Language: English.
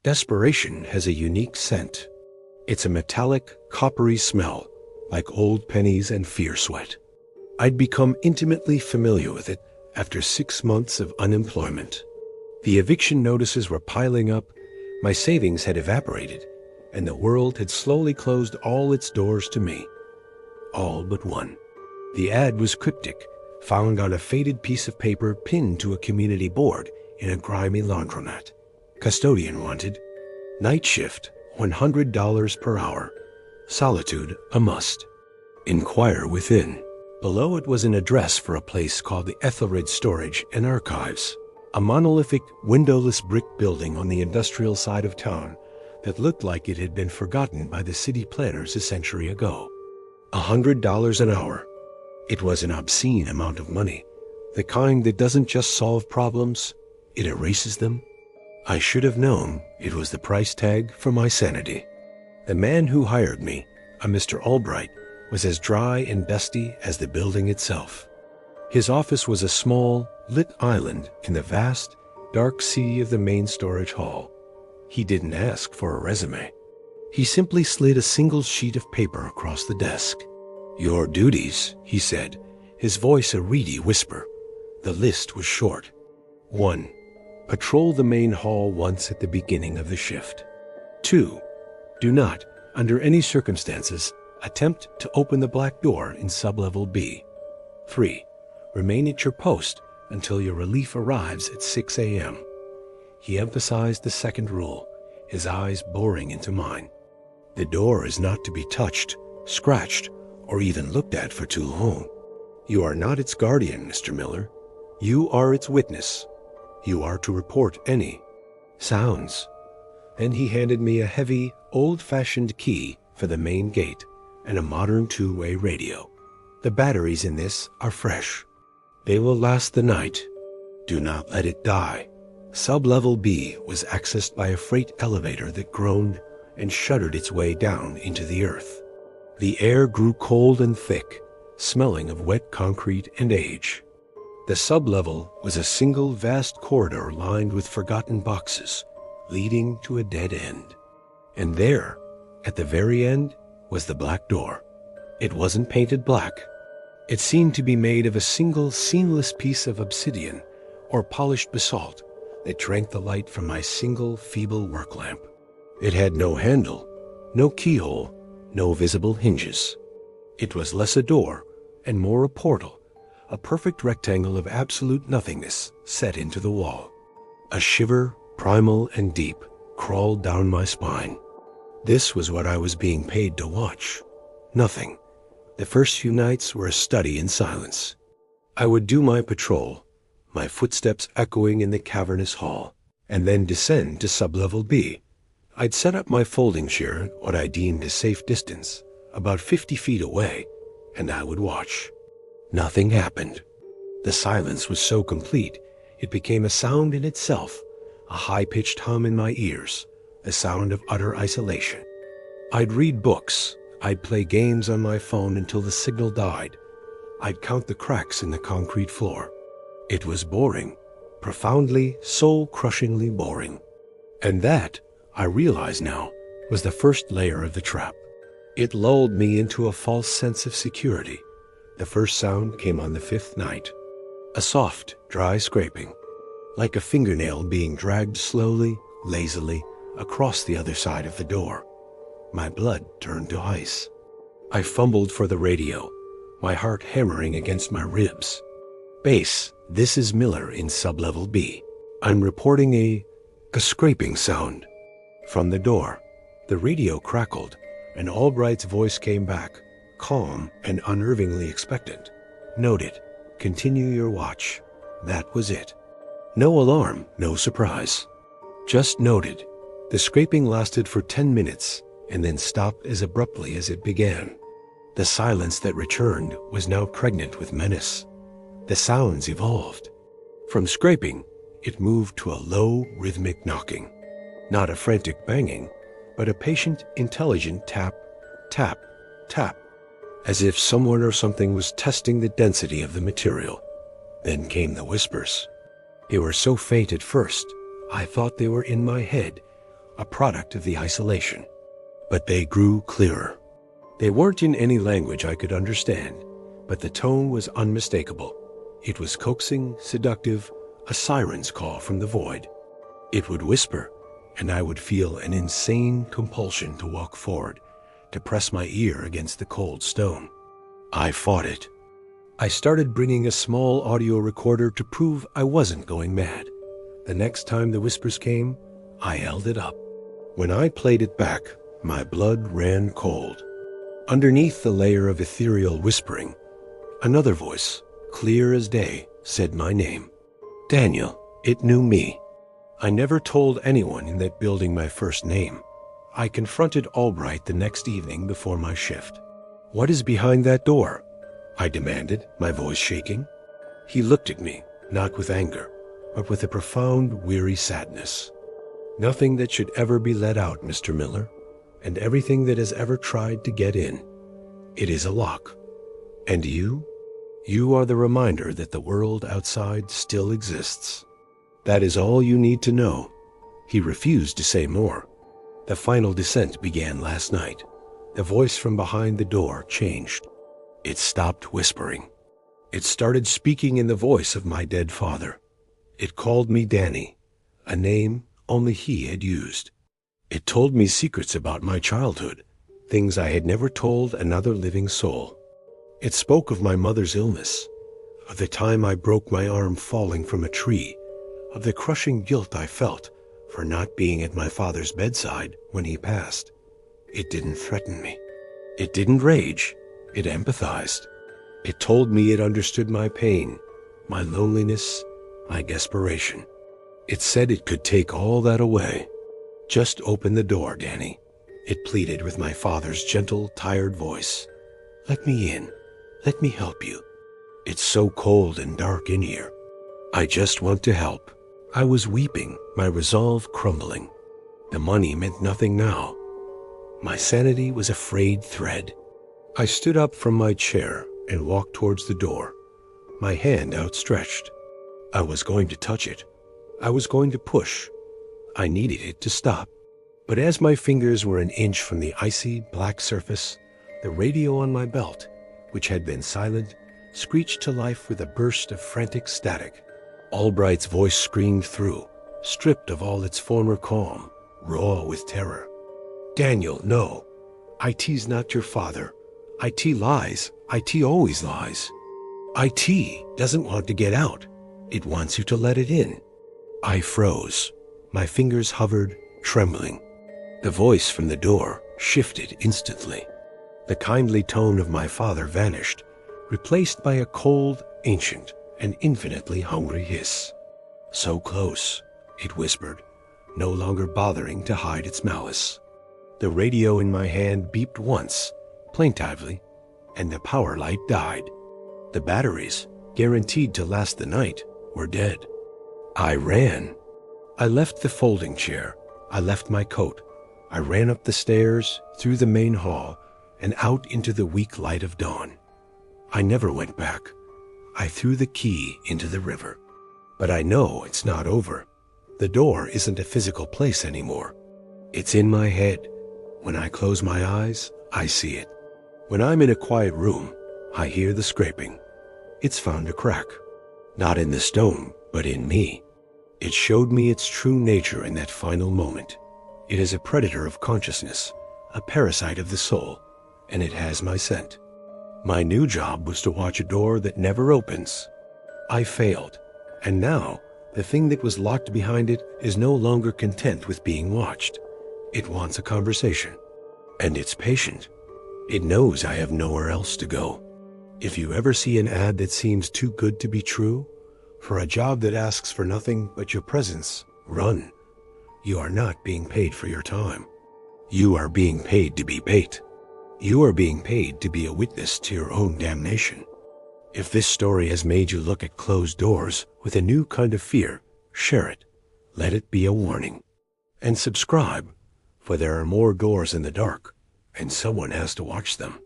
Desperation has a unique scent. It's a metallic, coppery smell, like old pennies and fear sweat. I'd become intimately familiar with it after 6 months of unemployment. The eviction notices were piling up, my savings had evaporated, and the world had slowly closed all its doors to me. All but one. The ad was cryptic, found on a faded piece of paper pinned to a community board in a grimy laundromat. Custodian wanted. Night shift, $100 per hour. Solitude a must. Inquire within. Below it was an address for a place called the Ethelred Storage and Archives, a monolithic, windowless brick building on the industrial side of town that looked like it had been forgotten by the city planners a century ago. $100 an hour. It was an obscene amount of money, the kind that doesn't just solve problems, it erases them. I should have known it was the price tag for my sanity. The man who hired me, a Mr. Albright, was as dry and dusty as the building itself. His office was a small, lit island in the vast, dark sea of the main storage hall. He didn't ask for a resume. He simply slid a single sheet of paper across the desk. "Your duties," he said, his voice a reedy whisper. The list was short. 1. Patrol the main hall once at the beginning of the shift. 2. Do not, under any circumstances, attempt to open the black door in sublevel B. 3. Remain at your post until your relief arrives at 6 a.m. He emphasized the second rule, his eyes boring into mine. The door is not to be touched, scratched, or even looked at for too long. You are not its guardian, Mr. Miller. You are its witness. You are to report any sounds. Then he handed me a heavy, old-fashioned key for the main gate and a modern two-way radio. The batteries in this are fresh. They will last the night. Do not let it die. Sublevel B was accessed by a freight elevator that groaned and shuddered its way down into the earth. The air grew cold and thick, smelling of wet concrete and age. The sublevel was a single vast corridor lined with forgotten boxes, leading to a dead end. And there, at the very end, was the black door. It wasn't painted black. It seemed to be made of a single seamless piece of obsidian or polished basalt that drank the light from my single feeble work lamp. It had no handle, no keyhole, no visible hinges. It was less a door and more a portal, a perfect rectangle of absolute nothingness set into the wall. A shiver, primal and deep, crawled down my spine. This was what I was being paid to watch. Nothing. The first few nights were a study in silence. I would do my patrol, my footsteps echoing in the cavernous hall, and then descend to sublevel B. I'd set up my folding chair at what I deemed a safe distance, about 50 feet away, and I would watch. Nothing happened. The silence was so complete, it became a sound in itself, a high-pitched hum in my ears, a sound of utter isolation. I'd read books. I'd play games on my phone until the signal died. I'd count the cracks in the concrete floor. It was boring, profoundly, soul-crushingly boring. And that, I realize now, was the first layer of the trap. It lulled me into a false sense of security. The first sound came on the 5th night. A soft, dry scraping, like a fingernail being dragged slowly, lazily, across the other side of the door. My blood turned to ice. I fumbled for the radio, my heart hammering against my ribs. "Base, this is Miller in sublevel B. I'm reporting a scraping sound." From the door, the radio crackled, and Albright's voice came back, calm and unnervingly expectant. "Noted. Continue your watch." That was it. No alarm, no surprise. Just noted. The scraping lasted for 10 minutes, and then stopped as abruptly as it began. The silence that returned was now pregnant with menace. The sounds evolved. From scraping, it moved to a low, rhythmic knocking. Not a frantic banging, but a patient, intelligent tap, tap, tap, as if someone or something was testing the density of the material. Then came the whispers. They were so faint at first, I thought they were in my head, a product of the isolation. But they grew clearer. They weren't in any language I could understand, but the tone was unmistakable. It was coaxing, seductive, a siren's call from the void. It would whisper, and I would feel an insane compulsion to walk forward, to press my ear against the cold stone. I fought it. I started bringing a small audio recorder to prove I wasn't going mad. The next time the whispers came, I held it up. When I played it back, my blood ran cold. Underneath the layer of ethereal whispering, another voice, clear as day, said my name. Daniel. It knew me. I never told anyone in that building my first name. I confronted Albright the next evening before my shift. "What is behind that door?" I demanded, my voice shaking. He looked at me, not with anger, but with a profound, weary sadness. "Nothing that should ever be let out, Mr. Miller, and everything that has ever tried to get in. It is a lock. And you? You are the reminder that the world outside still exists. That is all you need to know." He refused to say more. The final descent began last night. The voice from behind the door changed. It stopped whispering. It started speaking in the voice of my dead father. It called me Danny, a name only he had used. It told me secrets about my childhood, things I had never told another living soul. It spoke of my mother's illness, of the time I broke my arm falling from a tree, of the crushing guilt I felt for not being at my father's bedside when he passed. It didn't threaten me. It didn't rage. It empathized. It told me it understood my pain, my loneliness, my desperation. It said it could take all that away. "Just open the door, Danny," it pleaded with my father's gentle, tired voice. "Let me in. Let me help you. It's so cold and dark in here. I just want to help." I was weeping, my resolve crumbling. The money meant nothing now. My sanity was a frayed thread. I stood up from my chair and walked towards the door, my hand outstretched. I was going to touch it. I was going to push. I needed it to stop. But as my fingers were an inch from the icy, black surface, the radio on my belt, which had been silent, screeched to life with a burst of frantic static. Albright's voice screamed through, stripped of all its former calm, raw with terror. "Daniel, no. IT's not your father. IT lies. IT always lies. IT doesn't want to get out. It wants you to let it in." I froze. My fingers hovered, trembling. The voice from the door shifted instantly. The kindly tone of my father vanished, replaced by a cold, ancient, and infinitely hungry hiss. "So close," it whispered, no longer bothering to hide its malice. The radio in my hand beeped once, plaintively, and the power light died. The batteries, guaranteed to last the night, were dead. I ran. I left the folding chair. I left my coat. I ran up the stairs, through the main hall, and out into the weak light of dawn. I never went back. I threw the key into the river. But I know it's not over. The door isn't a physical place anymore. It's in my head. When I close my eyes, I see it. When I'm in a quiet room, I hear the scraping. It's found a crack. Not in the stone, but in me. It showed me its true nature in that final moment. It is a predator of consciousness, a parasite of the soul, and it has my scent. My new job was to watch a door that never opens. I failed, and now the thing that was locked behind it is no longer content with being watched. It wants a conversation, and it's patient. It knows I have nowhere else to go. If you ever see an ad that seems too good to be true, for a job that asks for nothing but your presence, run. You are not being paid for your time. You are being paid to be bait. You are being paid to be a witness to your own damnation. If this story has made you look at closed doors with a new kind of fear, share it. Let it be a warning. And subscribe, for there are more doors in the dark, and someone has to watch them.